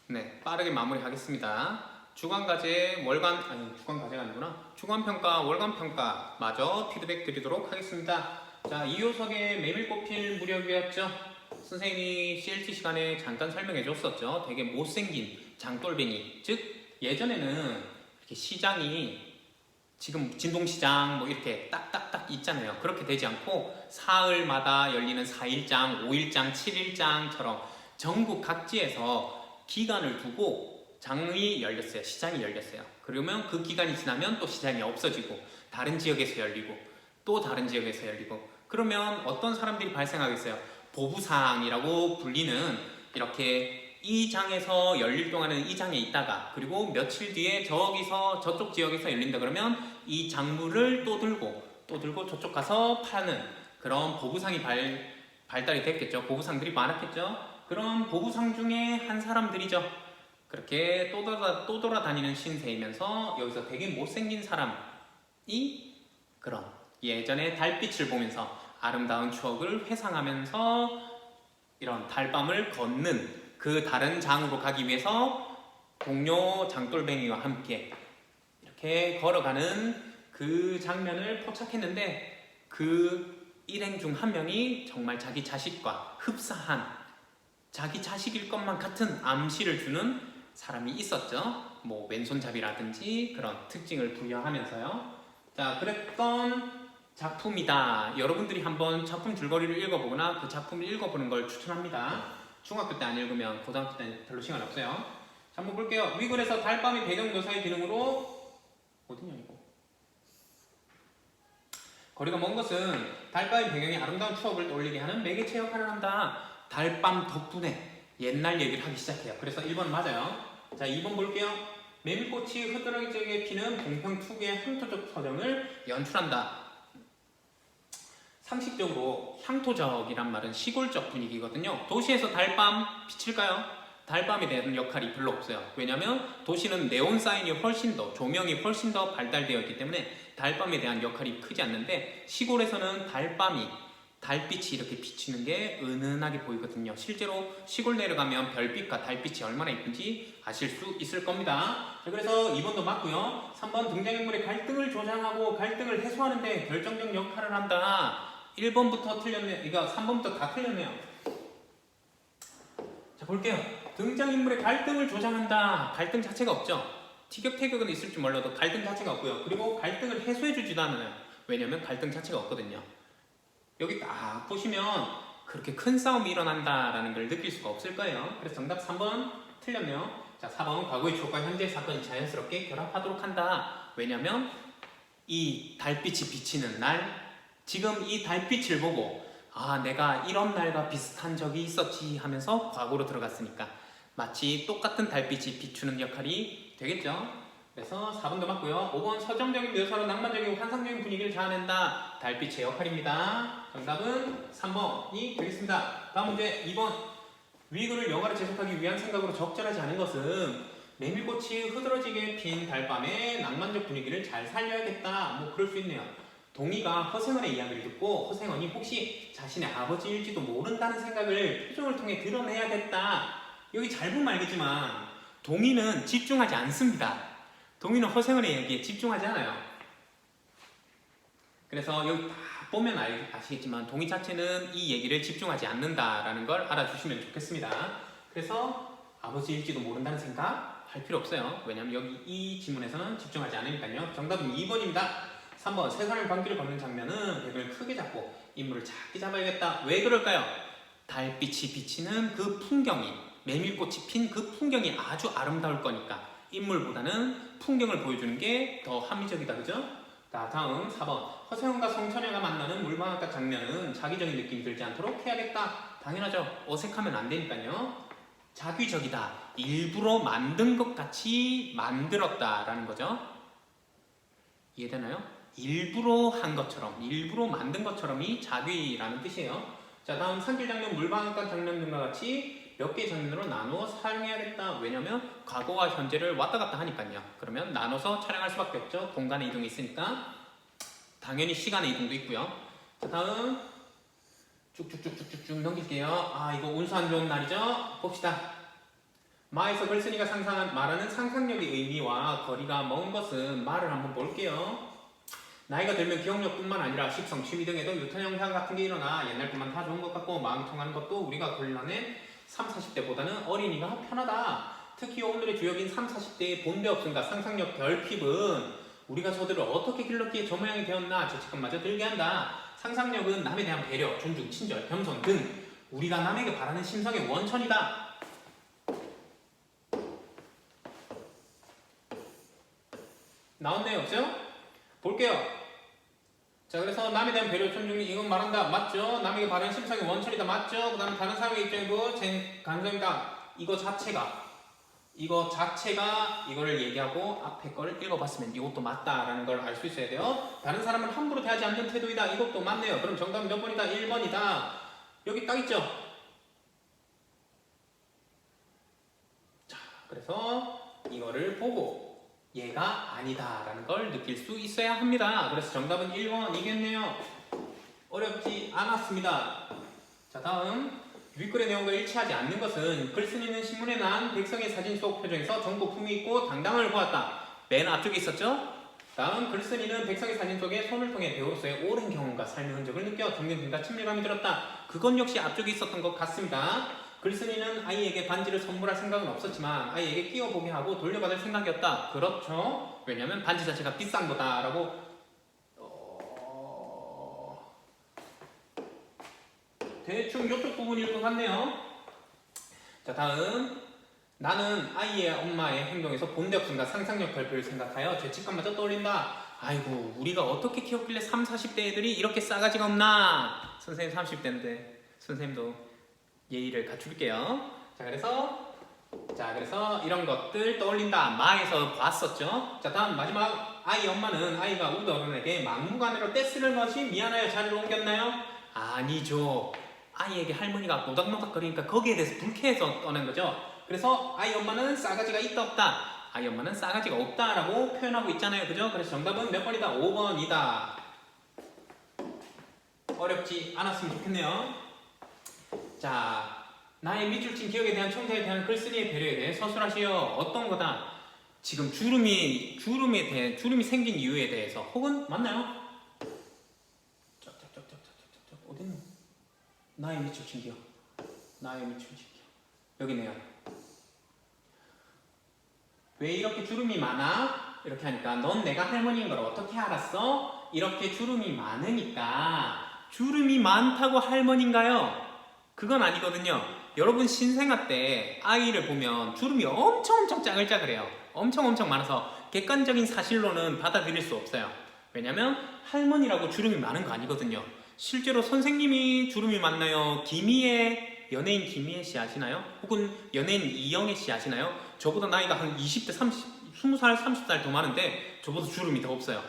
네, 빠르게 마무리하겠습니다. 주간과제, 주간과제가 아니구나. 주간평가, 월간평가 마저 피드백 드리도록 하겠습니다. 자, 이효석의 메밀꽃필 무렵이었죠. 선생님이 CLT 시간에 잠깐 설명해 줬었죠. 되게 못생긴 장돌뱅이. 즉, 예전에는 이렇게 시장이 지금 진동시장 뭐 이렇게 딱딱딱 있잖아요. 그렇게 되지 않고 사흘마다 열리는 4일장, 5일장, 7일장처럼 전국 각지에서 기간을 두고 장이 열렸어요. 시장이 열렸어요. 그러면 그 기간이 지나면 또 시장이 없어지고 다른 지역에서 열리고 또 다른 지역에서 열리고 그러면 어떤 사람들이 발생하겠어요? 보부상이라고 불리는 이렇게 이 장에서 열릴 동안은 이 장에 있다가 그리고 며칠 뒤에 저기서 저쪽 지역에서 열린다 그러면 이 작물을 또 들고 저쪽 가서 파는 그런 보부상이 발달이 됐겠죠. 보부상들이 많았겠죠. 그런 보부상 중에 한 사람들이죠. 그렇게 또 돌아다니는 신세이면서 여기서 되게 못생긴 사람이 그런 예전에 달빛을 보면서 아름다운 추억을 회상하면서 이런 달밤을 걷는 그 다른 장으로 가기 위해서 동료 장돌뱅이와 함께 이렇게 걸어가는 그 장면을 포착했는데 그 일행 중 한 명이 정말 자기 자식과 흡사한 자기 자식일 것만 같은 암시를 주는 사람이 있었죠. 뭐 왼손잡이라든지 그런 특징을 부여하면서요. 자, 그랬던 작품이다. 여러분들이 한번 작품 줄거리를 읽어보거나 그 작품을 읽어보는 걸 추천합니다. 중학교 때 안 읽으면 고등학교 때 별로 시간 없어요. 자, 한번 볼게요. 위글에서 달밤이 배경 묘사의 기능으로 어디냐 이거? 거리가 먼 것은 달밤의 배경이 아름다운 추억을 떠올리게 하는 매개체 역할을 한다. 달밤 덕분에 옛날 얘기를 하기 시작해요. 그래서 1번 맞아요. 자, 2번 볼게요. 메밀꽃이 흐드러지게 피는 봉평투구의 향토적 서정을 연출한다. 상식적으로 향토적이란 말은 시골적 분위기거든요. 도시에서 달밤 비칠까요? 달밤에 대한 역할이 별로 없어요. 왜냐하면 도시는 네온 사인이 훨씬 더 조명이 훨씬 더 발달되어 있기 때문에 달밤에 대한 역할이 크지 않는데 시골에서는 달빛이 이렇게 비치는 게 은은하게 보이거든요. 실제로 시골 내려가면 별빛과 달빛이 얼마나 예쁜지 아실 수 있을 겁니다. 자, 그래서 2번도 맞고요. 3번 등장인물의 갈등을 조장하고 갈등을 해소하는데 결정적 역할을 한다. 1번부터 틀렸네요. 이거 3번부터 다 틀렸네요. 자, 볼게요. 등장인물의 갈등을 조장한다. 갈등 자체가 없죠. 티격태격은 있을지 몰라도 갈등 자체가 없고요. 그리고 갈등을 해소해주지도 않아요. 왜냐면 갈등 자체가 없거든요. 여기 딱 보시면 그렇게 큰 싸움이 일어난다라는 걸 느낄 수가 없을 거예요. 그래서 정답 3번 틀렸네요. 자, 4번 과거의 추억과 현재의 사건이 자연스럽게 결합하도록 한다. 왜냐면 이 달빛이 비치는 날 지금 이 달빛을 보고 아, 내가 이런 날과 비슷한 적이 있었지 하면서 과거로 들어갔으니까 마치 똑같은 달빛이 비추는 역할이 되겠죠. 그래서 4번도 맞고요. 5번 서정적인 묘사로 낭만적이고 환상적인 분위기를 자아낸다. 달빛의 역할입니다. 정답은 3번이 되겠습니다. 다음 문제 2번. 위글을 영화로 제작하기 위한 생각으로 적절하지 않은 것은 메밀꽃이 흐드러지게 핀 달밤에 낭만적 분위기를 잘 살려야겠다. 뭐 그럴 수 있네요. 동희가 허생원의 이야기를 듣고 허생원이 혹시 자신의 아버지일지도 모른다는 생각을 표정을 통해 드러내야겠다. 여기 잘 보면 알겠지만 동희는 집중하지 않습니다. 동희는 허생원의 이야기에 집중하지 않아요. 그래서 여기 다 보면 아시겠지만 동희 자체는 이 얘기를 집중하지 않는다라는 걸 알아주시면 좋겠습니다. 그래서 아버지일지도 모른다는 생각 할 필요 없어요. 왜냐면 여기 이 지문에서는 집중하지 않으니까요. 정답은 2번입니다. 3번 세상의 방귀를 걷는 장면은 벽을 크게 잡고 인물을 작게 잡아야겠다. 왜 그럴까요? 달빛이 비치는 그 풍경이 메밀꽃이 핀 그 풍경이 아주 아름다울 거니까 인물보다는 풍경을 보여주는 게 더 합리적이다. 그죠? 자, 다음 4번 허세원과 성처녀가 만나는 물방앗간 장면은 자기적인 느낌이 들지 않도록 해야겠다. 당연하죠. 어색하면 안 되니까요. 자기적이다. 일부러 만든 것 같이 만들었다라는 거죠. 이해되나요? 일부러 한 것처럼, 일부러 만든 것처럼이 자귀라는 뜻이에요. 자, 다음 산길 장면, 물방앗간 장면 등과 같이 몇 개의 장면으로 나누어 사용해야겠다. 왜냐면 과거와 현재를 왔다 갔다 하니까요. 그러면 나눠서 촬영할 수밖에 없죠. 공간의 이동이 있으니까. 당연히 시간의 이동도 있고요. 자, 다음 쭉쭉쭉쭉쭉 넘길게요. 아, 이거 운수 안 좋은 날이죠? 봅시다. 마에서 글쓴이가 말하는 상상력의 의미와 거리가 먼 것은 말을 한번 볼게요. 나이가 들면 기억력뿐만 아니라 식성, 취미 등에도 유턴 현상 같은 게 일어나 옛날 것만 다 좋은 것 같고 마음 통하는 것도 우리가 골라낸 30, 40대보다는 어린이가 편하다. 특히 오늘의 주역인 30, 40대의 본대 없음과 상상력 결핍은 우리가 저들을 어떻게 길렀기에 저 모양이 되었나 죄책감마저 들게 한다. 상상력은 남에 대한 배려, 존중, 친절, 겸손 등 우리가 남에게 바라는 심성의 원천이다. 나왔네요, 없죠? 볼게요. 자, 그래서 남에 대한 배려, 존중, 이건 말한다. 맞죠? 남에게 바라는 심성의 원천이다. 맞죠? 그 다음에 다른 사람의 입장이고, 가능성이다. 이거 자체가 이거를 얘기하고 앞에 거를 읽어봤으면 이것도 맞다라는 걸 알 수 있어야 돼요. 다른 사람을 함부로 대하지 않는 태도이다. 이것도 맞네요. 그럼 정답은 몇 번이다? 1번이다. 여기 딱 있죠? 자, 그래서 이거를 보고 얘가 아니다라는 걸 느낄 수 있어야 합니다. 그래서 정답은 1번이겠네요. 어렵지 않았습니다. 자, 다음 윗글의 내용과 일치하지 않는 것은 글쓴이는 신문에 난 백성의 사진 속 표정에서 정보 품위 있고 당당함을 보았다. 맨 앞쪽에 있었죠? 다음 글쓴이는 백성의 사진 속에 손을 통해 배우로서의 오랜 경험과 삶의 흔적을 느껴 존경심과 친밀감이 들었다. 그건 역시 앞쪽에 있었던 것 같습니다. 글쓴이는 아이에게 반지를 선물할 생각은 없었지만 아이에게 끼워보게 하고 돌려받을 생각이었다. 그렇죠? 왜냐면 반지 자체가 비싼 거다라고 대충 이쪽 부분일 것 같네요. 자, 다음 나는 아이의 엄마의 행동에서 본대없음과 상상력 결핍을 생각하여 죄책감마저 떠올린다. 아이고 우리가 어떻게 키웠길래 30, 40대 애들이 이렇게 싸가지가 없나. 선생님 30대인데 선생님도 예의를 갖출게요. 자, 그래서 이런 것들 떠올린다. 마에서 봤었죠. 자, 다음 마지막 아이 엄마는 아이가 우리 어른에게 막무가내로 떼쓰는 것이 미안하여 자리를 옮겼나요? 아니죠. 아이에게 할머니가 노닥노닥거리니까 거기에 대해서 불쾌해서 떠난 거죠. 그래서 아이 엄마는 싸가지가 있다 없다. 아이 엄마는 싸가지가 없다라고 표현하고 있잖아요. 그죠? 그래서 정답은 몇 번이다? 5번이다. 어렵지 않았으면 좋겠네요. 자, 나의 밑줄 친 기억에 대한 청자에 대한 글쓰기의 배려에 대해 서술하시오. 어떤 거다? 지금 주름이 생긴 이유에 대해서 혹은 맞나요? 어딨노? 나의 밑줄 친 기억. 여기네요. 왜 이렇게 주름이 많아? 이렇게 하니까 넌 내가 할머니인 걸 어떻게 알았어? 이렇게 주름이 많으니까 주름이 많다고 할머니인가요? 그건 아니거든요. 여러분 신생아 때 아이를 보면 주름이 엄청 짜글짜글해요. 엄청 많아서 객관적인 사실로는 받아들일 수 없어요. 왜냐면 할머니라고 주름이 많은 거 아니거든요. 실제로 선생님이 주름이 많나요? 연예인 김희애 씨 아시나요? 혹은 연예인 이영애 씨 아시나요? 저보다 나이가 한 20대, 20살, 30살 더 많은데 저보다 주름이 더 없어요.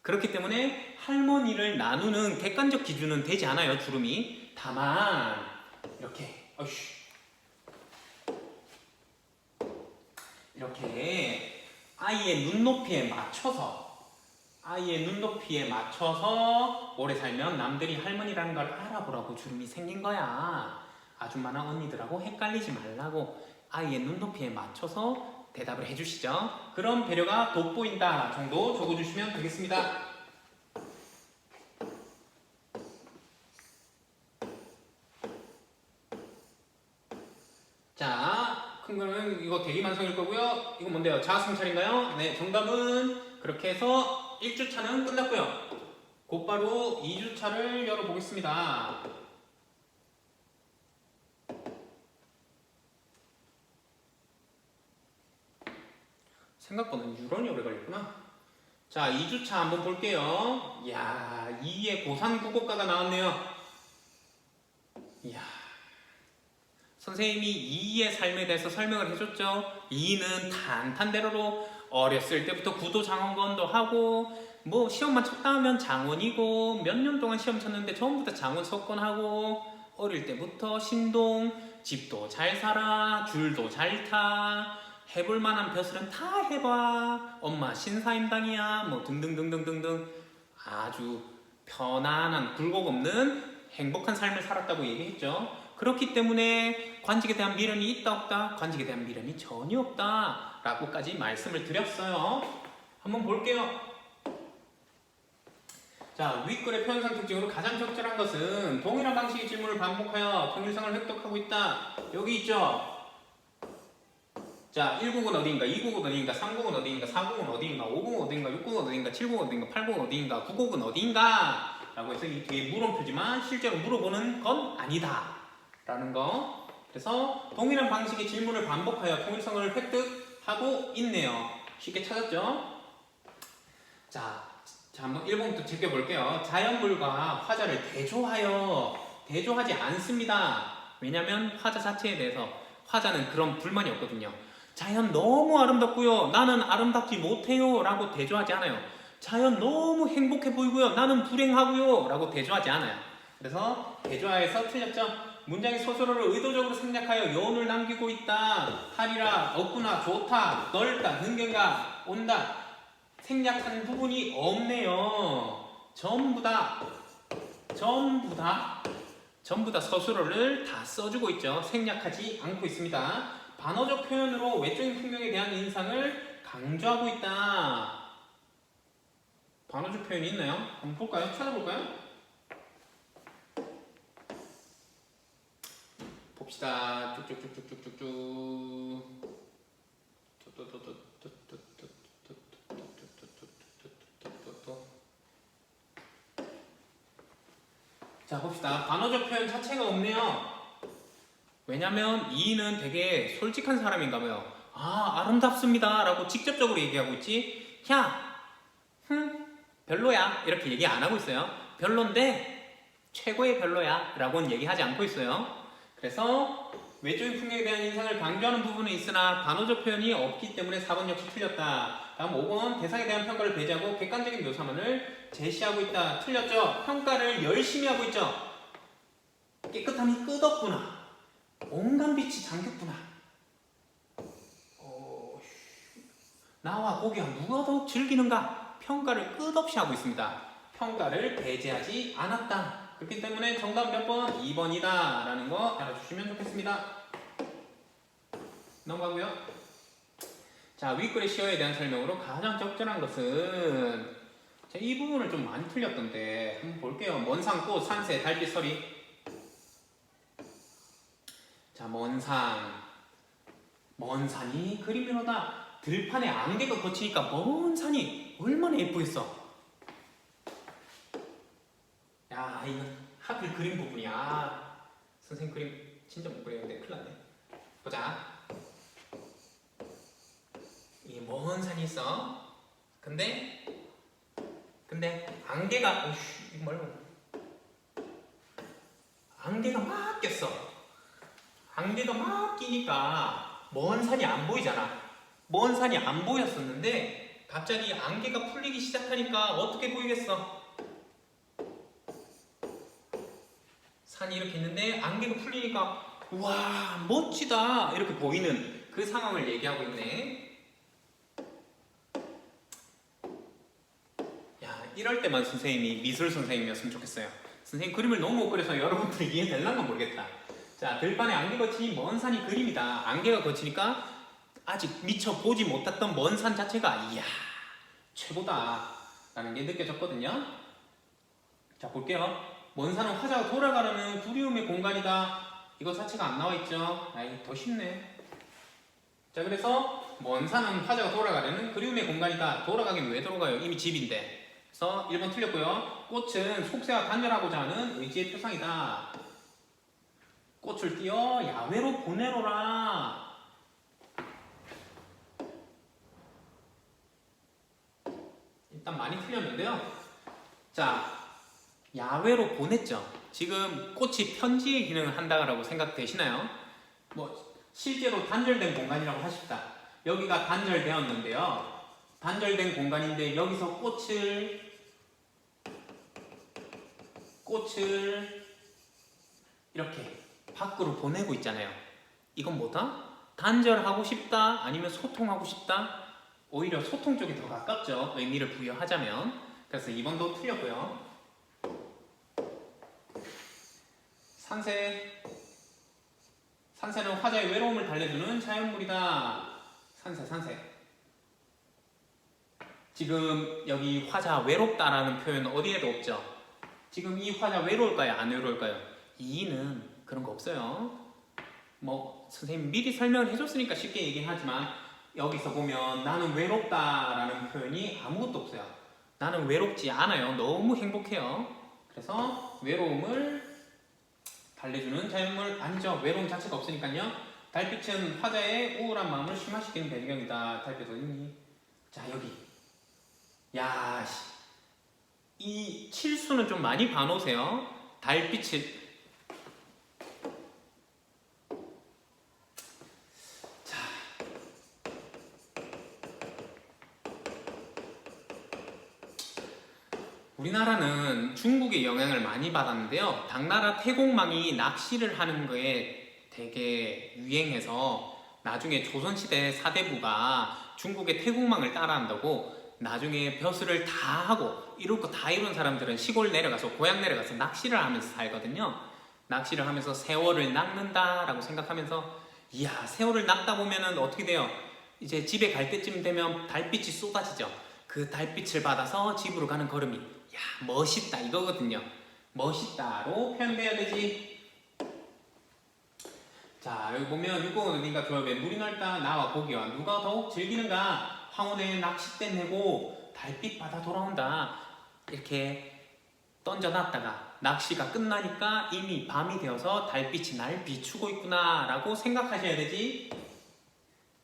그렇기 때문에 할머니를 나누는 객관적 기준은 되지 않아요, 주름이. 다만 이렇게 아이의 눈높이에 맞춰서 오래 살면 남들이 할머니라는 걸 알아보라고 주름이 생긴 거야. 아줌마나 언니들하고 헷갈리지 말라고 아이의 눈높이에 맞춰서 대답을 해주시죠. 그런 배려가 돋보인다 정도 적어주시면 되겠습니다. 자, 큰 거는 이거 대기만성일 거고요. 이건 뭔데요? 자아성찰인가요? 네, 정답은 그렇게 해서 1주차는 끝났고요. 곧바로 2주차를 열어보겠습니다. 생각보다 유런이 오래 걸렸구나. 자, 2주차 한번 볼게요. 이야, 2의 고산 국어가가 나왔네요. 이야, 선생님이 2의 삶에 대해서 설명을 해줬죠. 2는 탄탄대로로 어렸을 때부터 구도 장원건도 하고 뭐 시험만 쳤다 하면 장원이고 몇 년 동안 시험 쳤는데 전부 다 장원 석권하고 어릴 때부터 신동, 집도 잘 살아, 줄도 잘 타, 해볼 만한 벼슬은 다 해봐, 엄마 신사임당이야, 뭐 등등등등등등 아주 편안한 굴곡 없는 행복한 삶을 살았다고 얘기했죠. 그렇기 때문에 관직에 대한 미련이 있다 없다? 관직에 대한 미련이 전혀 없다 라고까지 말씀을 드렸어요. 한번 볼게요. 자, 윗글의 표현상 특징으로 가장 적절한 것은 동일한 방식의 질문을 반복하여 통일성을 획득하고 있다. 여기 있죠. 자, 1국은 어디인가, 2국은 어디인가, 3국은 어디인가, 4국은 어디인가, 5국은 어디인가, 6국은 어디인가, 7국은 어디인가, 8국은 어디인가, 9국은 어디인가 라고 해서 이 뒤에 물음표지만 실제로 물어보는 건 아니다 라는 거. 그래서 동일한 방식의 질문을 반복하여 통일성을 획득하고 있네요. 쉽게 찾았죠? 자, 한번 1번부터 제껴볼게요. 자연물과 화자를 대조하지 않습니다. 왜냐면 화자 자체에 대해서 화자는 그런 불만이 없거든요. 자연 너무 아름답고요. 나는 아름답지 못해요. 라고 대조하지 않아요. 자연 너무 행복해 보이고요. 나는 불행하고요. 라고 대조하지 않아요. 그래서 대조하에서 틀렸죠. 문장의 소설어를 의도적으로 생략하여 여운을 남기고 있다. 하리라, 없구나, 좋다, 넓다, 흥경가, 온다. 생략한 부분이 없네요. 전부 다 서술어를 다 써주고 있죠. 생략하지 않고 있습니다. 반어적 표현으로 외적인 풍경에 대한 인상을 강조하고 있다. 반어적 표현이 있나요? 한번 볼까요? 찾아볼까요? 봅시다. 쭉쭉쭉쭉쭉쭉. 자, 봅시다. 반어적 표현 자체가 없네요. 왜냐면 이는 되게 솔직한 사람인가 봐요. 아, 아름답습니다 라고 직접적으로 얘기하고 있지. 야, 별로야 이렇게 얘기 안 하고 있어요. 별론데 최고의 별로야 라고는 얘기하지 않고 있어요. 그래서 외적인 풍경에 대한 인상을 강조하는 부분은 있으나 반어적 표현이 없기 때문에 4번 역시 틀렸다. 다음 5번 대상에 대한 평가를 배제하고 객관적인 묘사만을 제시하고 있다. 틀렸죠? 평가를 열심히 하고 있죠? 깨끗함이 끝없구나. 온갖 빛이 잠겼구나. 나와 고기와 누가 더욱 즐기는가? 평가를 끝없이 하고 있습니다. 평가를 배제하지 않았다. 그렇기 때문에 정답 몇 번? 2번이다 라는 거 알아주시면 좋겠습니다. 넘어가고요. 자, 윗글의 시어에 대한 설명으로 가장 적절한 것은 이 부분을 좀 많이 틀렸던데 한번 볼게요. 먼산, 꽃, 산새, 달빛, 서리. 자, 먼산이 그림이로다. 들판에 안개가 걷히니까 먼 산이 얼마나 예쁘겠어. 야, 이건 하필 그림 부분이야. 선생님 그림 진짜 못 그리는데 큰일 났네. 보자. 이 먼 산이 있어. 근데 안개가 이거 말고 안개가 막 꼈어. 안개가 막 끼니까 먼 산이 안 보이잖아. 먼 산이 안 보였었는데 갑자기 안개가 풀리기 시작하니까 어떻게 보이겠어? 산이 이렇게 있는데 안개가 풀리니까 우와 멋지다 이렇게 보이는 그 상황을 얘기하고 있네. 야, 이럴 때만 선생님이 미술 선생님이었으면 좋겠어요. 선생님 그림을 너무 못 그려서 여러분들이 이해될란가 모르겠다. 자, 들판에 안개 거치니 먼 산이 그림이다. 안개가 거치니까 아직 미처 보지 못했던 먼 산 자체가 이야 최고다 라는 게 느껴졌거든요. 자, 볼게요. 먼 산은 화자가 돌아가려는 두려움의 공간이다. 이거 자체가 안 나와 있죠. 아이, 더 쉽네. 자, 그래서 먼 산은 화자가 돌아가려는 그리움의 공간이다. 돌아가긴 왜 돌아가요? 이미 집인데. 그래서 1번 틀렸고요. 꽃은 속세와 단절하고자 하는 의지의 표상이다. 꽃을 띄어 야외로 보내로라. 일단 많이 틀렸는데요. 자, 야외로 보냈죠. 지금 꽃이 편지의 기능을 한다고 생각되시나요? 뭐 실제로 단절된 공간이라고 하십니다. 여기가 단절되었는데요. 단절된 공간인데 여기서 꽃을 이렇게 밖으로 보내고 있잖아요. 이건 뭐다? 단절하고 싶다? 아니면 소통하고 싶다? 오히려 소통 쪽이 더 가깝죠. 의미를 부여하자면. 그래서 2번도 틀렸고요. 산새 산새는 화자의 외로움을 달래주는 자연물이다. 산새. 지금 여기 화자 외롭다라는 표현 어디에도 없죠. 지금 이 화자 외로울까요? 안 외로울까요? 이는 그런 거 없어요. 뭐 선생님 미리 설명을 해줬으니까 쉽게 얘기하지만 여기서 보면 나는 외롭다라는 표현이 아무것도 없어요. 나는 외롭지 않아요. 너무 행복해요. 그래서 외로움을 달래주는 자연물 아니죠. 외로움 자체가 없으니까요. 달빛은 화자의 우울한 마음을 심화시키는 배경이다. 달빛 어딨니? 자 여기. 야, 이 칠수는 좀 많이 봐놓으세요. 달빛을 우리나라는 중국의 영향을 많이 받았는데요. 당나라 태공망이 낚시를 하는 거에 되게 유행해서 나중에 조선시대 사대부가 중국의 태공망을 따라한다고 나중에 벼슬을 다 하고 이룰 거 다 이룬 사람들은 시골 내려가서 고향 내려가서 낚시를 하면서 살거든요. 낚시를 하면서 세월을 낚는다라고 생각하면서 이야 세월을 낚다 보면은 어떻게 돼요? 이제 집에 갈 때쯤 되면 달빛이 쏟아지죠. 그 달빛을 받아서 집으로 가는 걸음이 야 멋있다 이거거든요. 멋있다로 표현돼야 되지. 자 여기 보면 육공은 어딘가 조합에 물이 넓다 나와 고기와 누가 더욱 즐기는가 황혼의 낚싯대 내고 달빛 받아 돌아온다. 이렇게 던져놨다가 낚시가 끝나니까 이미 밤이 되어서 달빛이 날 비추고 있구나 라고 생각하셔야 되지.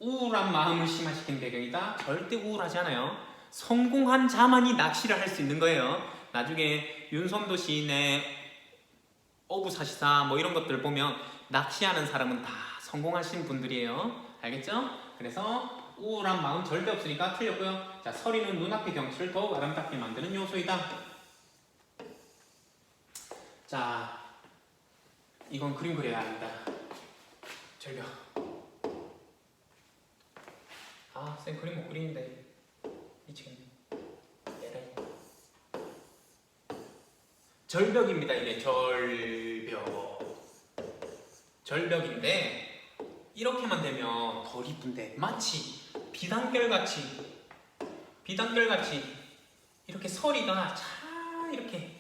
우울한 마음을 심화시킨 배경이다. 절대 우울하지 않아요. 성공한 자만이 낚시를 할 수 있는 거예요. 나중에 윤선도 시인의 어부사시사 뭐 이런 것들 보면 낚시하는 사람은 다 성공하신 분들이에요. 알겠죠? 그래서 우울한 마음 절대 없으니까 틀렸고요. 자, 서리는 눈앞의 경치를 더욱 아름답게 만드는 요소이다. 자, 이건 그림 그려야 합니다. 절벽. 아, 쌤 그림 못 그리는데. 미치겠네. 절벽입니다. 이게 절벽인데 이렇게만 되면 덜 이쁜데 마치 비단결같이 이렇게 서리가 참 이렇게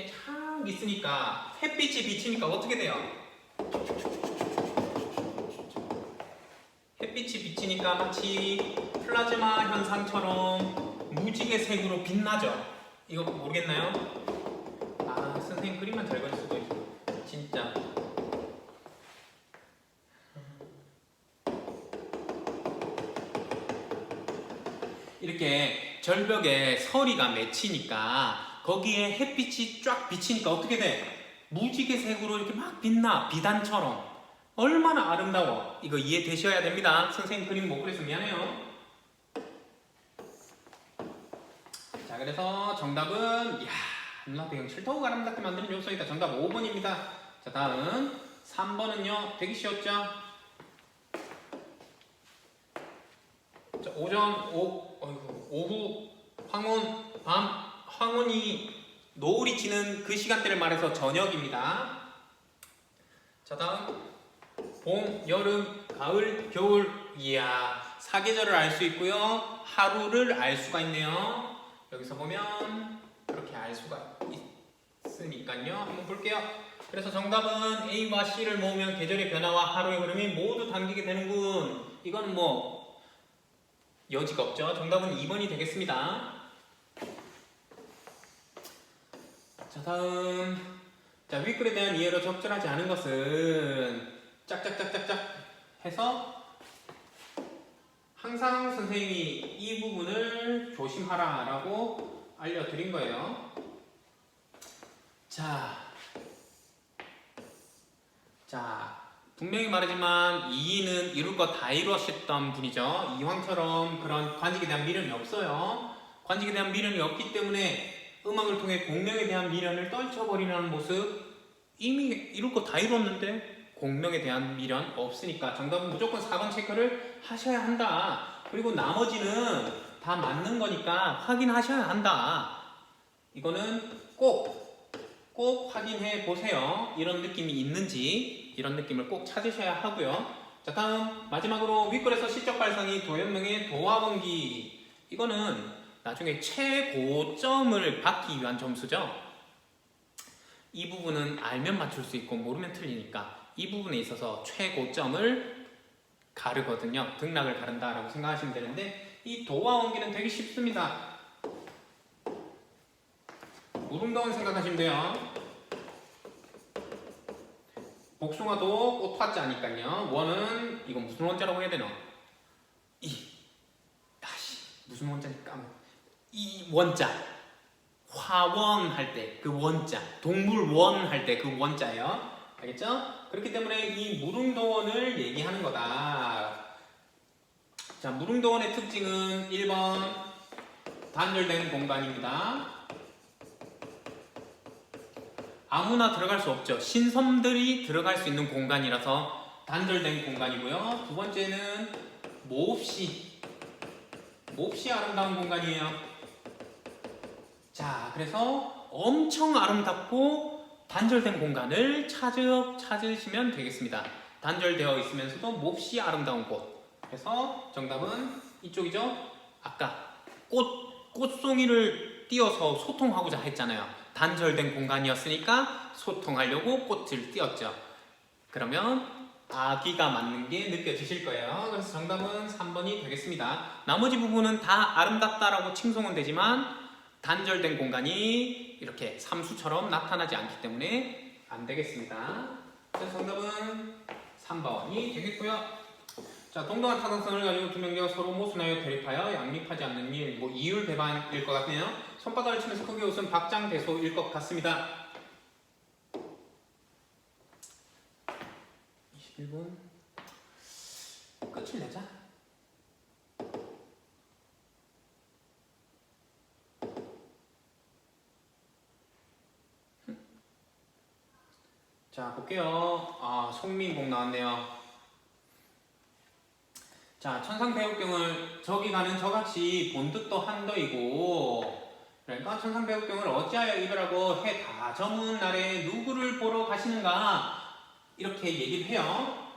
참 있으니까 햇빛이 비치니까 어떻게 돼요? 햇빛이 비치니까 마치 플라즈마 현상처럼 무지개 색으로 빛나죠? 이거 모르겠나요? 아, 선생님 그림만 잘 그릴 수도 있어. 진짜. 이렇게 절벽에 서리가 맺히니까 거기에 햇빛이 쫙 비치니까 어떻게 돼? 무지개 색으로 이렇게 막 빛나. 비단처럼. 얼마나 아름다워. 이거 이해되셔야 됩니다. 선생님 그림 못 그려서 미안해요. 자, 그래서 정답은 눈앞의 경치를 더욱 아름답게 만드는 요소이다. 정답 5번입니다. 자, 다음 3번은요. 되게 쉬웠죠? 자, 오후, 황혼, 밤, 황혼이 노을이 지는 그 시간대를 말해서 저녁입니다. 자, 다음 봄, 여름, 가을, 겨울. 이야, 사계절을 알 수 있고요. 하루를 알 수가 있네요. 여기서 보면 그렇게 알 수가 있으니까요. 한번 볼게요. 그래서 정답은 A와 C를 모으면 계절의 변화와 하루의 흐름이 모두 당기게 되는군. 이건 뭐 여지가 없죠. 정답은 2번이 되겠습니다. 자, 다음. 자, 윗글에 대한 이해로 적절하지 않은 것은 짝짝짝짝짝 해서 항상 선생님이 이 부분을 조심하라 라고 알려드린 거예요. 자, 분명히 말하지만 이인은 이룰 거 다 이루었던 분이죠. 이황처럼 그런 관직에 대한 미련이 없어요. 관직에 대한 미련이 없기 때문에 음악을 통해 공명에 대한 미련을 떨쳐버리는 모습. 이미 이룰 거 다 이뤘는데 공명에 대한 미련 없으니까 정답은 무조건 4번 체크를 하셔야 한다. 그리고 나머지는 다 맞는 거니까 확인하셔야 한다. 이거는 꼭 확인해 보세요. 이런 느낌이 있는지. 건지 이런 느낌을 꼭 찾으셔야 하고요. 자, 다음 마지막으로 윗글에서 시적 발상이 도형명의 도화원기. 이거는 나중에 최고점을 받기 위한 점수죠. 이 부분은 알면 맞출 수 있고 모르면 틀리니까 이 부분에 있어서 최고점을 가르거든요. 등락을 가른다라고 생각하시면 되는데 이 도화원기는 되게 쉽습니다. 무릉도원 생각하시면 돼요. 복숭아도 꽃 화자니까요. 원은 이건 무슨 원자라고 해야 되나? 무슨 원자니까? 이 원자. 화원 할 때 그 원자. 동물원 할 때 그 원자예요. 알겠죠? 그렇기 때문에 이 무릉도원을 얘기하는 거다. 자, 무릉도원의 특징은 1번 단절된 공간입니다. 아무나 들어갈 수 없죠. 신섬들이 들어갈 수 있는 공간이라서 단절된 공간이고요. 두 번째는 몹시 아름다운 공간이에요. 자, 그래서 엄청 아름답고 단절된 공간을 찾으시면 되겠습니다. 단절되어 있으면서도 몹시 아름다운 곳. 그래서 정답은 이쪽이죠. 아까 꽃송이를 띄워서 소통하고자 했잖아요. 단절된 공간이었으니까 소통하려고 꽃을 띄웠죠. 그러면 아기가 맞는 게 느껴지실 거예요. 그래서 정답은 3번이 되겠습니다. 나머지 부분은 다 아름답다라고 칭송은 되지만 단절된 공간이 이렇게 삼수처럼 나타나지 않기 때문에 안 되겠습니다. 그래서 정답은 3번이 되겠고요. 자, 동등한 타당성을 가지고 두 명과 서로 모순하여 대립하여 양립하지 않는 일, 이율 배반일 것 같네요. 손바닥을 치면서 크게 웃은 박장대소일 것 같습니다. 21분 끝을 내자. 자, 볼게요. 송민곡 나왔네요. 자, 천상배우경을 저기 가는 저같이 본뜻도 한더이고, 그러니까 천상배우경을 어찌하여 이별하고 해 다 저문 날에 누구를 보러 가시는가, 이렇게 얘기를 해요.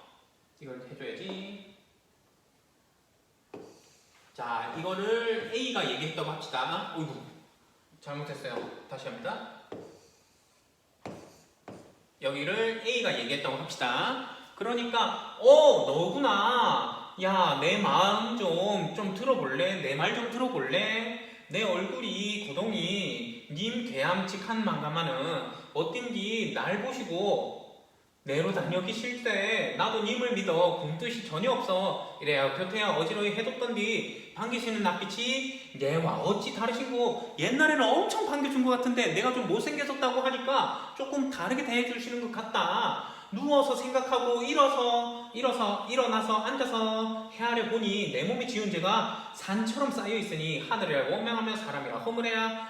이걸 해줘야지. 자, 이거를 A가 얘기했다고 합시다. 어이구, 잘못했어요. 다시 합니다. 여기를 A가 얘기했다고 합시다. 그러니까 너구나. 야, 내 마음 좀 들어볼래? 내 말 좀 들어볼래? 내 얼굴이 고동이 님 괴함직한 만가마는 어딘지 날 보시고 내로 다녀기 싫대. 나도 님을 믿어. 굶뜻이 전혀 없어. 이래야 곁에야 어지러이 해뒀던디 반기시는 낯빛이 내와 어찌 다르신고. 옛날에는 엄청 반겨준 것 같은데 내가 좀 못생겼었다고 하니까 조금 다르게 대해주시는 것 같다. 누워서 생각하고 일어나서 앉아서 헤아려 보니 내 몸에 지은 죄가 산처럼 쌓여있으니 하늘이라 원명하며 사람이라 허물해야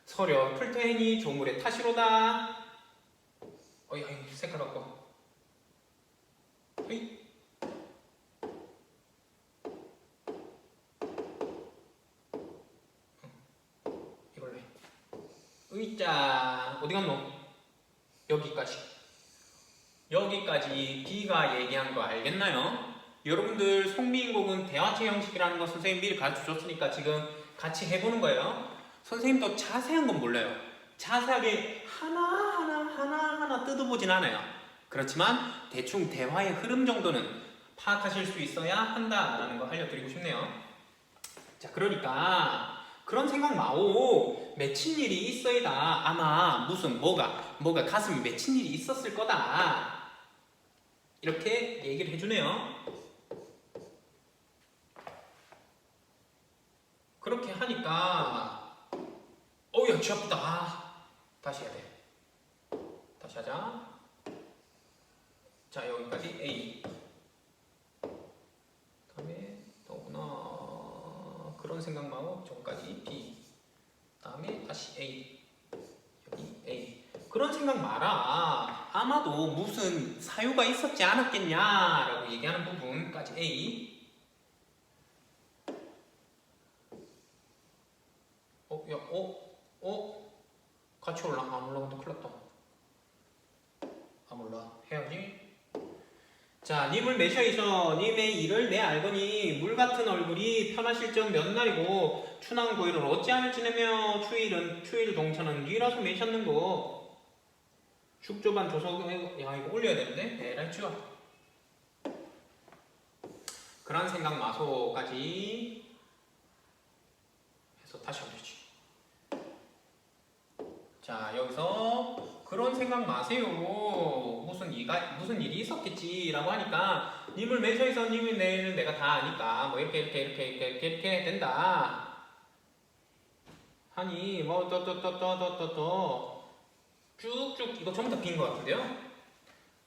서려 풀테니 조물의 탓이로다. 어이, 색깔 바꿔. 어이. 이걸로 해. 의자 어디 갔노? 여기까지 B가 얘기한 거 알겠나요? 여러분들 송미인곡은 대화체 형식이라는 거 선생님 미리 가르쳐 줬으니까 지금 같이 해보는 거예요. 선생님도 자세한 건 몰라요. 자세하게 하나하나 뜯어보진 않아요. 그렇지만 대충 대화의 흐름 정도는 파악하실 수 있어야 한다라는 거 알려드리고 싶네요. 자, 그러니까 그런 생각 마오. 맺힌 일이 있어이다. 아마 무슨 뭐가 가슴에 맺힌 일이 있었을 거다. 이렇게 얘기를 해주네요. 그렇게 하니까 야, 쥐 아프다. 다시 해야 돼. 다시 하자. 자, 여기까지 A. 다음에 더구나 그런 생각 마오. 저기까지 B. 다음에 다시 A. 여기 A. 그런 생각 마라. 아마도 무슨 사유가 있었지 않았겠냐라고 얘기하는 부분까지 A. 같이 안 올라간다. 큰일 났다. 안 올라. 해야지. 자, 님을 매셔이셔 님의 일을 내 알거니 물같은 얼굴이 편하실 적 몇 날이고 춘왕 고일을 어찌하여 지내며 추일 동천은 니라서 매셨는고. 축조반 조석. 야, 이거 올려야 되는데 에라이 쭈아. 그런 생각 마소까지 해서 다시 올리지. 자, 여기서 그런 생각 마세요. 무슨 일이 있었겠지라고 하니까 님을 매셔서 님이 내일은 내가 다 아니까 뭐 이렇게 된다 하니 뭐 쭉쭉 이거 전부 다 빈 것 같은데요?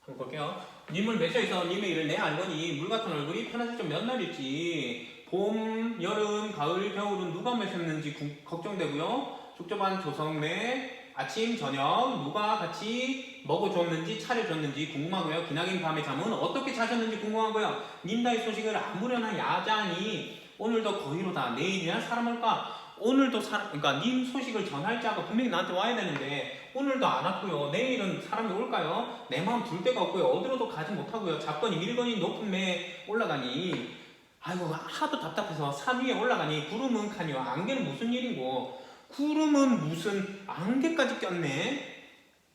한번 볼게요. 님을 매셔서 님의 일을 내 알거니 물 같은 얼굴이 편하실 좀 몇 날일지 봄, 여름, 가을, 겨울은 누가 매셨는지 걱정되고요. 축조반 조성매 아침, 저녁 누가 같이 먹어줬는지 차려줬는지 궁금하고요. 기나긴 밤의 잠은 어떻게 자셨는지 궁금하고요. 님다의 소식을 아무려나 야자니 오늘도 거의로다. 내일이나 사람 올까? 오늘도 그러니까 님 소식을 전할 자가 분명히 나한테 와야 되는데 오늘도 안 왔고요. 내일은 사람이 올까요? 내 마음 둘 데가 없고요. 어디로도 가지 못하고요. 잡거니 밀거니 높은 매 올라가니 아이고 하도 답답해서 산 위에 올라가니 구름은 카니와 안개는 무슨 일인고. 구름은 무슨 안개까지 꼈네.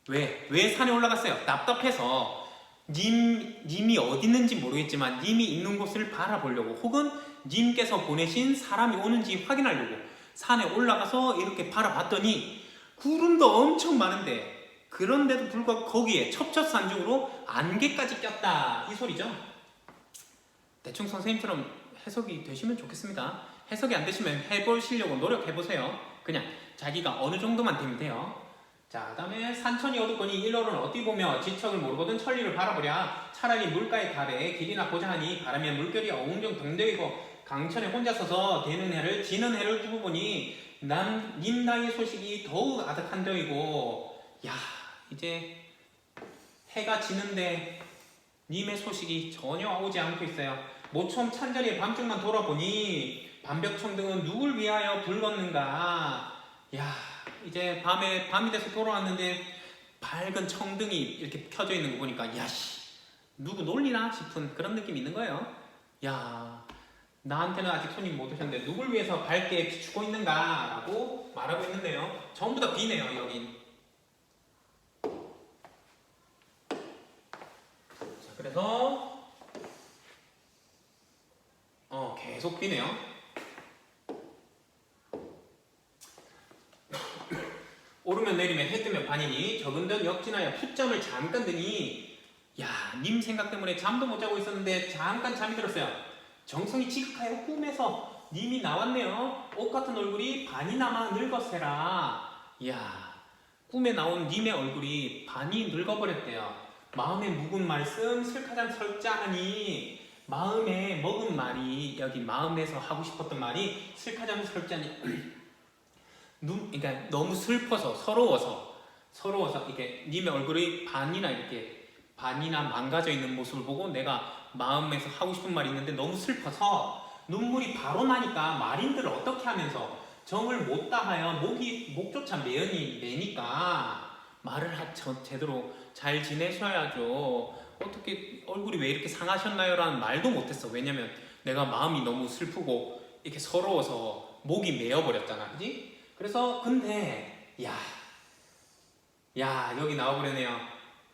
왜 산에 올라갔어요? 답답해서. 님이 어디 있는지 모르겠지만 님이 있는 곳을 바라보려고 혹은 님께서 보내신 사람이 오는지 확인하려고 산에 올라가서 이렇게 바라봤더니 구름도 엄청 많은데 그런데도 불구하고 거기에 첩첩산중으로 안개까지 꼈다 이 소리죠. 대충 선생님처럼 해석이 되시면 좋겠습니다. 해석이 안 되시면 해보시려고 노력해보세요. 그냥 자기가 어느 정도만 되면 돼요. 자, 그 다음에 산천이 어둡거니 일로는 어디 보며 지척을 모르거든 천리를 바라보랴. 차라리 물가에 달에 길이나 보자 하니 바라면 물결이 어웅정동적이고 강천에 혼자 서서 지는 해를 두고 보니 님나의 소식이 더욱 아득한더이고. 야, 이제 해가 지는데 님의 소식이 전혀 오지 않고 있어요. 모처음 찬자리에 밤중만 돌아보니 반벽청등은 누굴 위하여 불렀는가. 야, 이제 밤이 돼서 돌아왔는데 밝은 청등이 이렇게 켜져 있는 거 보니까 야씨 누구 놀리나 싶은 그런 느낌이 있는 거예요. 야, 나한테는 아직 손님 못 오셨는데 누굴 위해서 밝게 비추고 있는가 라고 말하고 있는데요. 전부 다 비네요 여긴. 자, 그래서 계속 비네요. 오르면 내리면 해 뜨면 반이니 적은듯 역진하여 풋잠을 잠깐 드니. 야, 님 생각 때문에 잠도 못 자고 있었는데 잠깐 잠이 들었어요. 정성이 지극하여 꿈에서 님이 나왔네요. 옷 같은 얼굴이 반이나마 늙었세라. 야, 꿈에 나온 님의 얼굴이 반이 늙어버렸대요. 마음에 묵은 말씀 슬카잔 설자하니 마음에 먹은 말이 여기 마음에서 하고 싶었던 말이 슬카잔 설자니 그러니까 너무 슬퍼서 서러워서 이게 님의 얼굴이 반이나 망가져 있는 모습을 보고 내가 마음에서 하고 싶은 말이 있는데 너무 슬퍼서 눈물이 바로 나니까 말인들을 어떻게 하면서 정을 못 다하여 목조차 매니까 말을 제대로 잘 지내셔야죠. 어떻게 얼굴이 왜 이렇게 상하셨나요? 라는 말도 못했어. 왜냐면 내가 마음이 너무 슬프고 이렇게 서러워서 목이 메어버렸잖아. 그지? 그래서 근데 야 여기 나와버렸네요.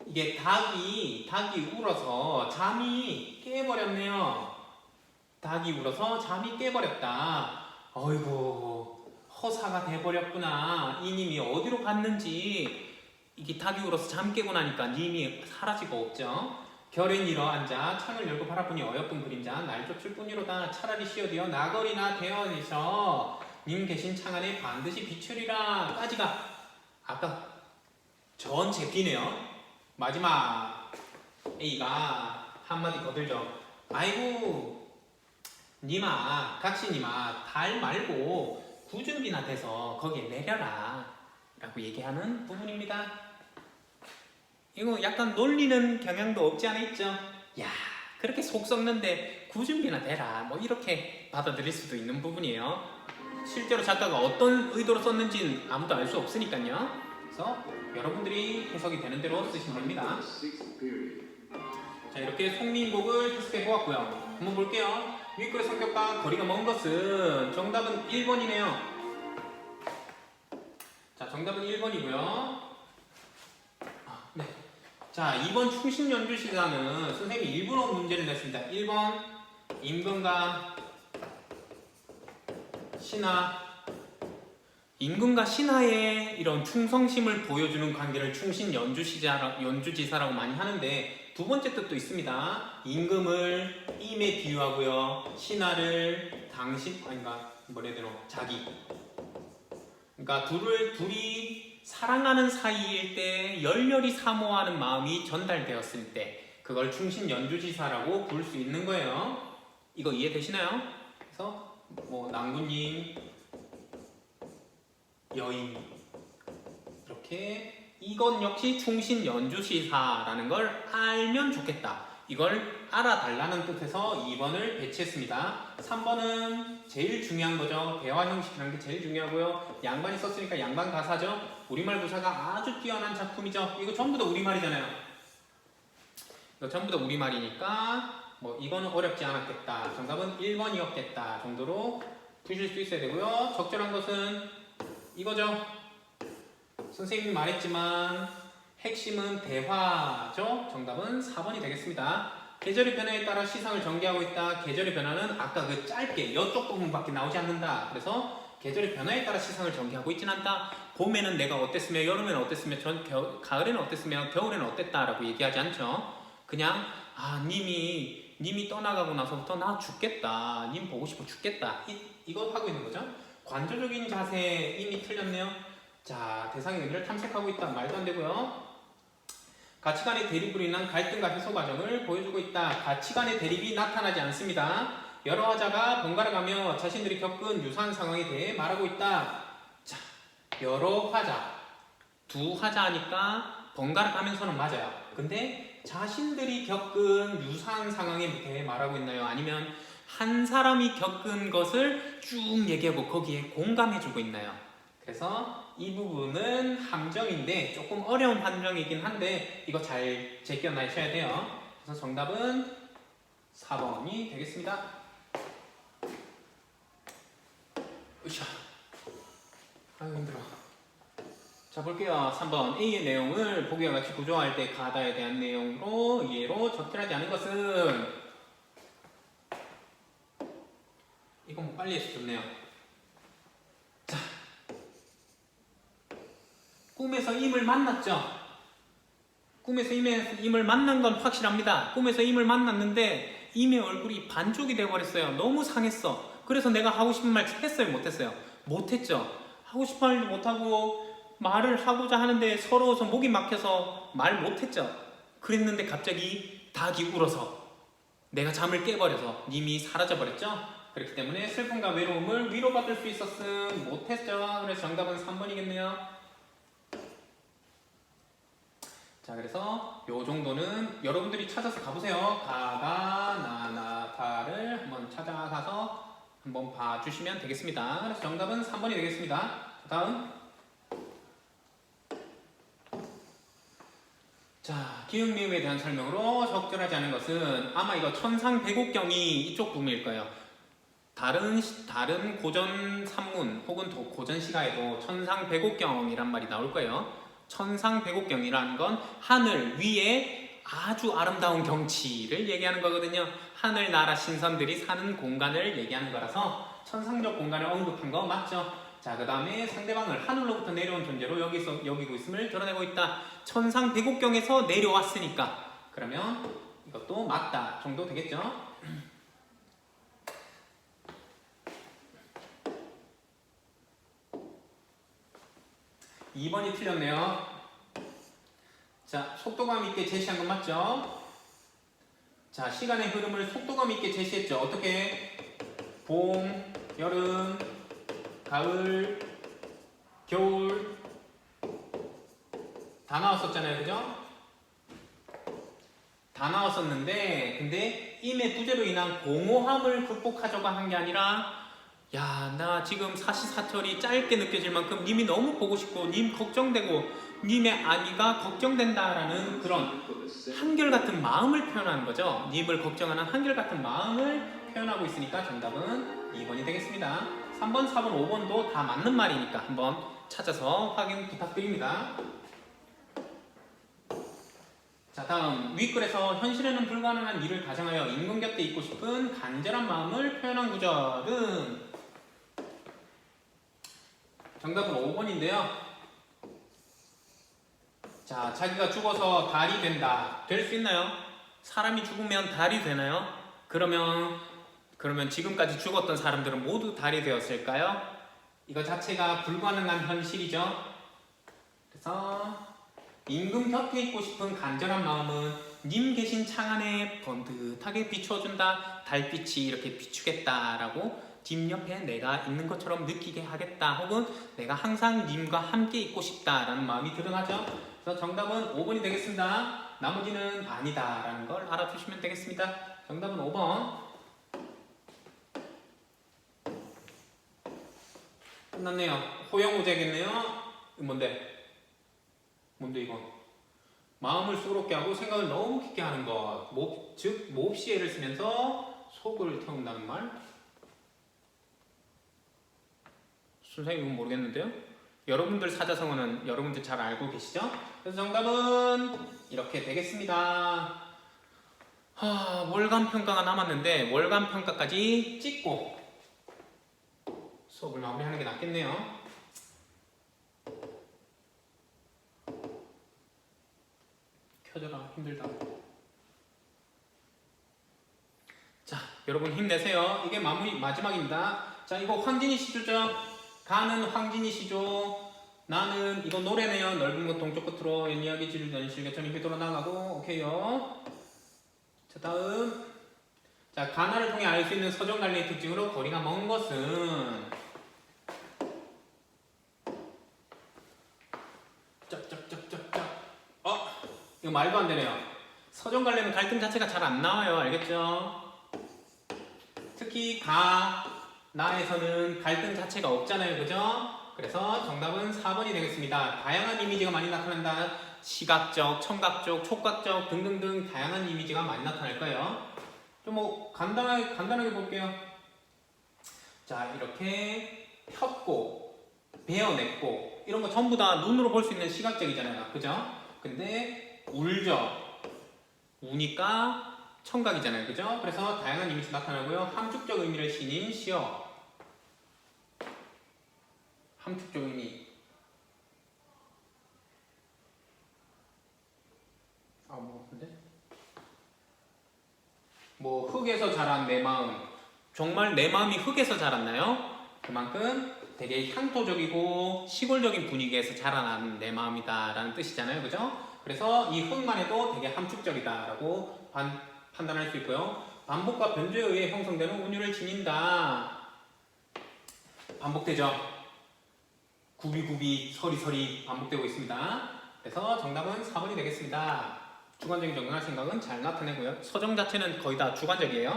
이게 닭이 울어서 잠이 깨버렸네요. 닭이 울어서 잠이 깨버렸다. 어이구 허사가 돼버렸구나. 이 님이 어디로 갔는지. 이게 닭이 울어서 잠 깨고 나니까 님이 사라지고 없죠. 결엔 일어 앉아 창을 열고 바라보니 어여쁜 그림자 날 쫓을 뿐이로다. 차라리 쉬어되어 나거리나 되어내서 님 계신 창 안에 반드시 비추리라. 까지가 아까 전체 B네요. 마지막 A가 한마디 거들죠. 아이고 님아 각시님아 달 말고 구준비나 돼서 거기에 내려라 라고 얘기하는 부분입니다. 이거 약간 놀리는 경향도 없지 않아 있죠. 야 그렇게 속 썩는데 구준비나 되라 뭐 이렇게 받아들일 수도 있는 부분이에요. 실제로 작가가 어떤 의도로 썼는지는 아무도 알 수 없으니까요. 그래서 여러분들이 해석이 되는 대로 쓰시면 됩니다. 자, 자, 이렇게 속리인곡을 해석해 보았고요. 한번 볼게요. 윗글의 성격과 거리가 먼 것은 정답은 1번이네요. 자, 정답은 1번이고요. 네. 자, 2번 충신 연주시사는 선생님이 일부러 문제를 냈습니다. 1번 임금과 신하. 임금과 신하의 이런 충성심을 보여주는 관계를 충신 연주지사라고 많이 하는데, 두 번째 뜻도 있습니다. 임금을 임에 비유하고요, 신하를 당신, 아닌가, 뭐라 해야 되나, 자기. 그러니까 둘이 사랑하는 사이일 때 열렬히 사모하는 마음이 전달되었을 때 그걸 충신 연주지사라고 부를 수 있는 거예요. 이거 이해되시나요? 그래서 뭐 낭군님, 여인, 이렇게 이건 역시 충신 연주시사라는 걸 알면 좋겠다. 이걸 알아달라는 뜻에서 2번을 배치했습니다. 3번은 제일 중요한 거죠. 대화 형식이라는 게 제일 중요하고요. 양반이 썼으니까 양반 가사죠. 우리말 구사가 아주 뛰어난 작품이죠. 이거 전부 다 우리말이잖아요. 이거 전부 다 우리말이니까 뭐 이거는 어렵지 않았겠다. 정답은 1번이었겠다 정도로 푸실 수 있어야 되고요. 적절한 것은 이거죠. 선생님이 말했지만 핵심은 대화죠. 정답은 4번이 되겠습니다. 계절의 변화에 따라 시상을 전개하고 있다. 계절의 변화는 아까 그 짧게 이쪽 부분밖에 나오지 않는다. 그래서 계절의 변화에 따라 시상을 전개하고 있진 않다. 봄에는 내가 어땠으며, 여름에는 어땠으며, 가을에는 어땠으며, 겨울에는 어땠다라고 얘기하지 않죠. 그냥 님이 떠나가고 나서부터 나 죽겠다. 님 보고 싶어 죽겠다. 이거 하고 있는 거죠. 관조적인 자세 이미 틀렸네요. 자, 대상의 의미를 탐색하고 있다. 말도 안 되고요. 가치관의 대립으로 인한 갈등과 해소 과정을 보여주고 있다. 가치관의 대립이 나타나지 않습니다. 여러 화자가 번갈아가며 자신들이 겪은 유사한 상황에 대해 말하고 있다. 자, 여러 화자, 두 화자니까 번갈아가면서는 맞아요. 근데 자신들이 겪은 유사한 상황에 대해 말하고 있나요? 아니면 한 사람이 겪은 것을 쭉 얘기하고 거기에 공감해주고 있나요? 그래서 이 부분은 함정인데 조금 어려운 함정이긴 한데 이거 잘 제껴놔셔야 돼요. 그래서 정답은 4번이 되겠습니다. 으쌰. 아유 힘들어. 자, 볼게요. 3번 A의 내용을 보기와 같이 구조화할 때 가다에 대한 내용으로 이해로 적절하지 않은 것은, 이거 뭐 빨리 해서 좋네요. 자, 꿈에서 임을 만났죠. 꿈에서 임을 만난 건 확실합니다. 꿈에서 임을 만났는데 임의 얼굴이 반쪽이 돼버렸어요. 너무 상했어. 그래서 내가 하고 싶은 말 했어요? 못했어요? 못했죠. 하고 싶은 말도 못하고 말을 하고자 하는데 서러워서 목이 막혀서 말 못했죠. 그랬는데 갑자기 닭이 울어서 내가 잠을 깨버려서 님이 사라져버렸죠. 그렇기 때문에 슬픔과 외로움을 위로받을 수 있었음. 못했죠. 그래서 정답은 3번이겠네요. 자, 그래서 요 정도는 여러분들이 찾아서 가보세요. 가가, 나나, 다를 한번 찾아가서 한번 봐주시면 되겠습니다. 그래서 정답은 3번이 되겠습니다. 다음. 자, 기흥미음에 대한 설명으로 적절하지 않은 것은 아마 이거 천상배곡경이 이쪽 부분일 거예요. 다른 고전 산문 혹은 고전 시가에도 천상배곡경이란 말이 나올 거예요. 천상배곡경이라는 건 하늘 위에 아주 아름다운 경치를 얘기하는 거거든요. 하늘 나라 신선들이 사는 공간을 얘기하는 거라서 천상적 공간을 언급한 거 맞죠? 자, 그 다음에 상대방을 하늘로부터 내려온 존재로 여기고 있음을 드러내고 있다. 천상배곡경에서 내려왔으니까 그러면 이것도 맞다 정도 되겠죠? 2번이 틀렸네요. 자, 속도감 있게 제시한 건 맞죠? 자, 시간의 흐름을 속도감 있게 제시했죠. 어떻게? 봄, 여름, 가을, 겨울 다 나왔었잖아요. 그죠? 다 나왔었는데 근데 임의 부재로 인한 공허함을 극복하자고 한 게 아니라 야, 나 지금 사시사철이 짧게 느껴질 만큼 님이 너무 보고 싶고 님 걱정되고 님의 아기가 걱정된다라는 그런 한결같은 마음을 표현하는 거죠. 님을 걱정하는 한결같은 마음을 표현하고 있으니까 정답은 2번이 되겠습니다. 3번, 4번, 5번도 다 맞는 말이니까 한번 찾아서 확인 부탁드립니다. 자, 다음 윗글에서 현실에는 불가능한 일을 가정하여 임금 곁에 있고 싶은 간절한 마음을 표현한 구절은 정답은 5번인데요. 자, 자기가 죽어서 달이 된다. 될 수 있나요? 사람이 죽으면 달이 되나요? 그러면 지금까지 죽었던 사람들은 모두 달이 되었을까요? 이거 자체가 불가능한 현실이죠. 그래서 임금 곁에 있고 싶은 간절한 마음은 님 계신 창 안에 번듯하게 비춰준다. 달빛이 이렇게 비추겠다라고 님 옆에 내가 있는 것처럼 느끼게 하겠다. 혹은 내가 항상 님과 함께 있고 싶다라는 마음이 드러나죠. 그래서 정답은 5번이 되겠습니다. 나머지는 아니다라는 걸 알아두시면 되겠습니다. 정답은 5번. 끝났네요. 호영우제겠네요. 뭔데 이거? 마음을 수고롭게 하고 생각을 너무 깊게 하는 것. 즉 몹시에를 쓰면서 속을 태운다는 말. 선생님 이건 모르겠는데요. 여러분들 사자성어는 여러분들 잘 알고 계시죠? 그래서 정답은 이렇게 되겠습니다. 월간 평가가 남았는데 월간 평가까지 찍고 수업을 마무리하는 게 낫겠네요. 켜져라. 힘들다. 자, 여러분 힘내세요. 이게 마지막입니다. 자, 이거 황진이 시조죠? 가는 황진이 시조. 나는 이거 노래네요. 넓은 곳 동쪽 끝으로 이야기 지르던 실개천이 휘돌아 나가고. 오케이요. 자, 다음. 자, 가나를 통해 알 수 있는 서정갈래의 특징으로 거리가 먼 것은 짝짝짝짝짝. 이거 말도 안 되네요. 서정갈래는 갈등 자체가 잘 안 나와요. 알겠죠? 특히 나에서는 갈등 자체가 없잖아요. 그죠? 그래서 정답은 4번이 되겠습니다. 다양한 이미지가 많이 나타난다. 시각적, 청각적, 촉각적 등등등 다양한 이미지가 많이 나타날 거예요. 좀 간단하게 볼게요. 자, 이렇게 폈고 베어냈고 이런 거 전부 다 눈으로 볼 수 있는 시각적이잖아요. 그죠? 근데 울죠. 우니까 청각이잖아요. 그죠? 그래서 다양한 이미지 나타나고요. 함축적 의미를 지닌 시어. 함축적 의미. 흙에서 자란 내 마음. 정말 내 마음이 흙에서 자랐나요? 그만큼 되게 향토적이고 시골적인 분위기에서 자라난 내 마음이다 라는 뜻이잖아요. 그죠? 그래서 이 흙만 해도 되게 함축적이다 라고 판단할 수 있고요. 반복과 변조에 의해 형성되는 운율을 지닌다. 반복되죠. 구비구비 서리서리 반복되고 있습니다. 그래서 정답은 4번이 되겠습니다. 주관적인 정당할 생각은 잘 나타내고요. 서정 자체는 거의 다 주관적이에요.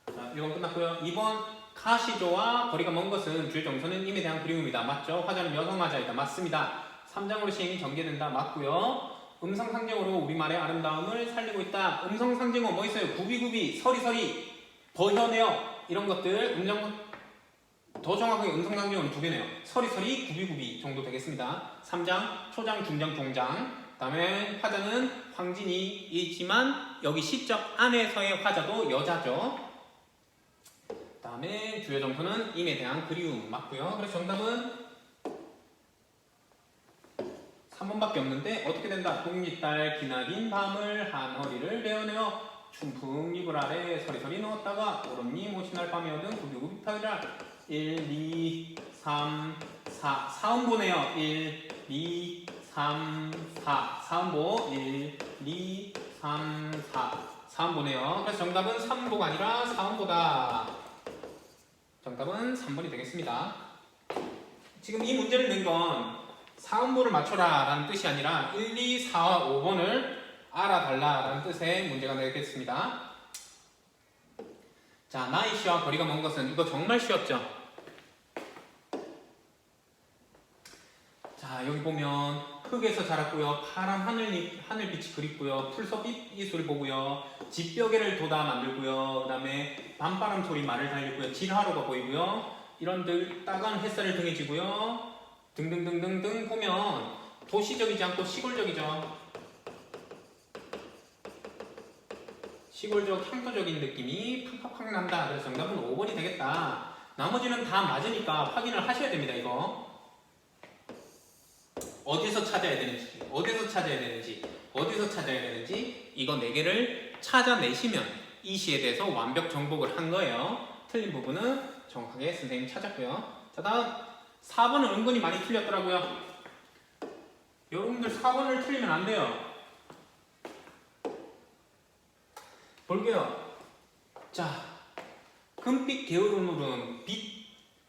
자, 1번 끝났고요. 2번 가시조와 거리가 먼 것은 주의 정서는 임에 대한 그리움이다. 맞죠? 화자는 여성화자이다. 맞습니다. 3장으로 시행이 전개된다. 맞고요. 음성 상징어로 우리말의 아름다움을 살리고 있다. 음성 상징어 뭐 있어요? 구비구비, 서리서리, 버현해요. 이런 것들 더 정확하게 음성 상징어는 2개네요. 서리서리, 구비구비 정도 되겠습니다. 3장, 초장, 중장, 종장. 그 다음에 화자는 황진이이지만 여기 시적 안에서의 화자도 여자죠. 그 다음에 주요 정서는 임에 대한 그리움 맞고요. 그래서 정답은 3번밖에 없는데 어떻게 된다? 동짓달 기나긴 밤을 한 허리를 내어내어 춘풍 이불 아래 서리서리 누웠다가 오름니 모신할 밤에 얻은 구비구비 타이라 1, 2, 3, 4 사음보네요. 1, 2, 3, 4 사음보 1, 2, 3, 4 사음보네요. 그래서 정답은 3보가 아니라 사음보다. 정답은 3번이 되겠습니다. 지금 이 문제를 낸 건 사음보를 맞춰라 라는 뜻이 아니라 1, 2, 4와 5번을 알아달라 라는 뜻의 문제가 되겠습니다. 자, 나의 시와 거리가 먼 것은 이거 정말 쉬웠죠? 자, 여기 보면 흙에서 자랐고요. 파란 하늘빛이 그립고요. 풀섭 이슬을 보고요. 집벽에를 돋아 만들고요. 그 다음에 밤바람 소리 말을 달리고요. 질하루가 보이고요. 이런 따가운 햇살을 등에 지고요. 등등등등등 보면 도시적이지 않고 시골적이죠. 시골적 향토적인 느낌이 팍팍팍 난다. 그래서 정답은 5번이 되겠다. 나머지는 다 맞으니까 확인을 하셔야 됩니다. 이거 어디서 찾아야 되는지 이거 4개를 찾아내시면 이 시에 대해서 완벽 정복을 한 거예요. 틀린 부분은 정확하게 선생님 찾았고요. 자, 다음 4번은 은근히 많이 틀렸더라고요. 여러분들 4번을 틀리면 안 돼요. 볼게요. 자, 금빛 게으른 울음.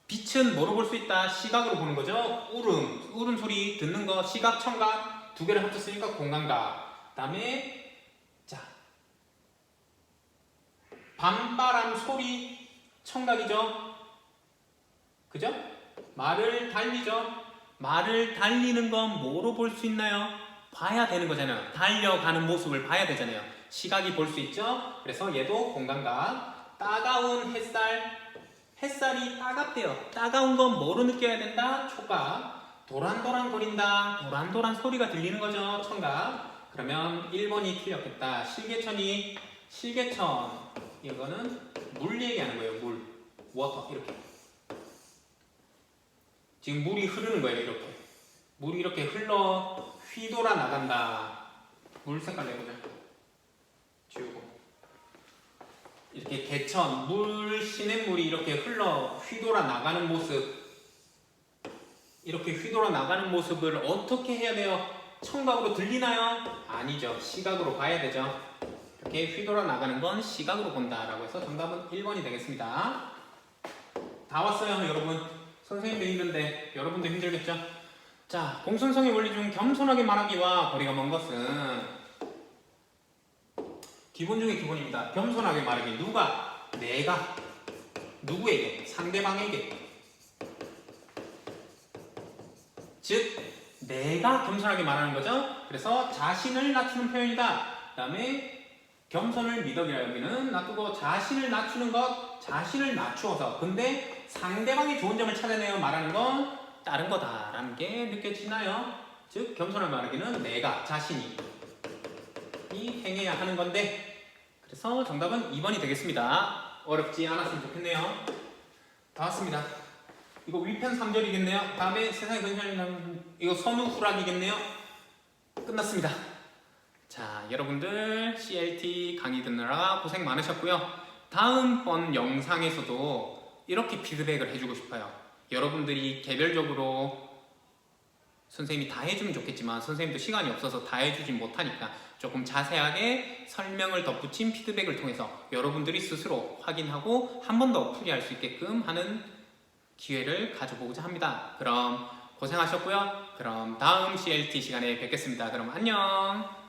빛은 뭐로 볼 수 있다? 시각으로 보는 거죠. 울음 소리 듣는 거, 시각, 청각 2개를 합쳤으니까 공감각. 그 다음에 자, 밤바람 소리 청각이죠. 그죠? 말을 달리죠. 말을 달리는 건 뭐로 볼 수 있나요? 봐야 되는 거잖아요. 달려가는 모습을 봐야 되잖아요. 시각이 볼 수 있죠. 그래서 얘도 공감각. 따가운 햇살이 따갑대요. 따가운 건 뭐로 느껴야 된다? 촉각. 도란도란 거린다. 도란도란 소리가 들리는 거죠. 청각. 그러면 1번이 틀렸겠다. 실개천. 이거는 물 얘기하는 거예요. 물. 워터. 이렇게. 지금 물이 흐르는 거예요. 이렇게. 물이 이렇게 흘러 휘돌아 나간다. 물 색깔 내보자. 지우고. 이렇게 개천, 시냇물이 이렇게 흘러 휘돌아 나가는 모습. 이렇게 휘돌아 나가는 모습을 어떻게 해야 돼요? 청각으로 들리나요? 아니죠. 시각으로 봐야 되죠. 이렇게 휘돌아 나가는 건 시각으로 본다라고 해서 정답은 1번이 되겠습니다. 다 왔어요, 여러분. 선생님도 힘든데 여러분도 힘들겠죠? 자, 공손성의 원리 중 겸손하게 말하기와 거리가 먼 것은 기본 중에 기본입니다. 겸손하게 말하기. 누가? 내가. 누구에게? 상대방에게. 즉, 내가 겸손하게 말하는 거죠. 그래서 자신을 낮추는 표현이다. 그 다음에 겸손을 미덕이라 여기는 놔두고 자신을 낮추는 것, 자신을 낮추어서. 근데 상대방의 좋은 점을 찾아내어 말하는 건 다른 거다라는 게 느껴지나요? 즉, 겸손하게 말하기는 내가, 자신이 행해야 하는 건데, 그래서 정답은 2번이 되겠습니다. 어렵지 않았으면 좋겠네요. 다 왔습니다. 이거 위편 3절이겠네요. 다음에 세상에 근심이 나는 이거 선우후락이겠네요. 끝났습니다. 자, 여러분들 CLT 강의 듣느라 고생 많으셨고요. 다음번 영상에서도 이렇게 피드백을 해주고 싶어요. 여러분들이 개별적으로 선생님이 다 해주면 좋겠지만 선생님도 시간이 없어서 다 해주진 못하니까 조금 자세하게 설명을 덧붙인 피드백을 통해서 여러분들이 스스로 확인하고 한 번 더 풀이할 수 있게끔 하는 기회를 가져보고자 합니다. 그럼 고생하셨고요. 그럼 다음 CLT 시간에 뵙겠습니다. 그럼 안녕.